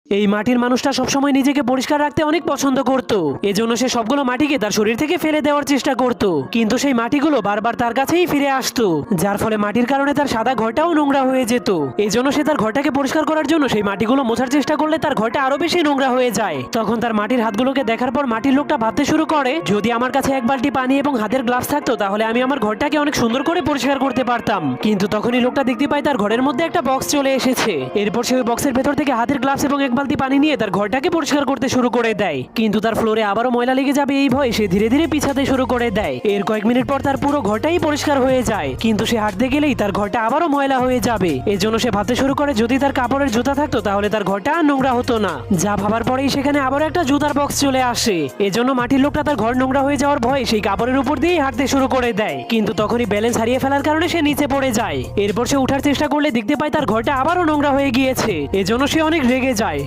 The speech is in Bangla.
এই মাটির মানুষটা সবসময় নিজেকে পরিষ্কার রাখতে অনেক পছন্দ করত। এজন্য সে সবগুলো মাটিকে তার শরীর থেকে ফেলে দেওয়ার চেষ্টা করত, কিন্তু সেই মাটিগুলো বারবার তার কাছেই ফিরে আসতো, যার ফলে মাটির কারণে তার সাদা ঘরটাও নোংরা হয়ে যেত। এজন্য সে তার ঘরটাকে পরিষ্কার করার জন্য সেই মাটিগুলো মোছার চেষ্টা করলে তার ঘরটা আরো বেশি নোংরা হয়ে যায়। তখন তার মাটির হাতগুলোকে দেখার পর মাটির লোকটা ভাবতে শুরু করে, যদি আমার কাছে এক বালতি পানি এবং হাতের গ্লাভস থাকতো তাহলে আমি আমার ঘরটাকে অনেক সুন্দর করে পরিষ্কার করতে পারতাম। কিন্তু তখনই লোকটা দেখতে পায় তার ঘরের মধ্যে একটা বক্স চলে এসেছে। এরপর সে ওই বক্সের ভেতর থেকে হাতের গ্লাভস এবং এক বালতি পানি নিয়ে তার ঘরটাকে পরিষ্কার করতে শুরু করে দেয়। কিন্তু তার ফ্লোরে আবারও ময়লা লেগে যাবে এই ভয়ে সে ধীরে ধীরে পিছাতে শুরু করে দেয়। এর কয়েক মিনিট পর তার পুরো ঘরটাই পরিষ্কার হয়ে যায়, কিন্তু সে হাঁটতে গেলেই তার ঘরটা আবারও ময়লা হয়ে যাবে। এজন্য সে ভাবতে শুরু করে, যদি তার কাপড়ের জুতা থাকতো তাহলে তার ঘরটা আর নোংরা হতো না। যা ভাবার পরেই সেখানে আবারও একটা জুতার বক্স চলে আসে। এজন্য মাটির লোকটা তার ঘর নোংরা হয়ে যাওয়ার ভয়ে সেই কাপড়ের উপর দিয়েই হাঁটতে শুরু করে দেয়, কিন্তু তখনই ব্যালেন্স হারিয়ে ফেলার কারণে সে নিচে পড়ে যায়। এরপর সে উঠার চেষ্টা করলে দেখতে পায় তার ঘরটা আবারও নোংরা হয়ে গিয়েছে। এজন্য সে অনেক রেগে যায়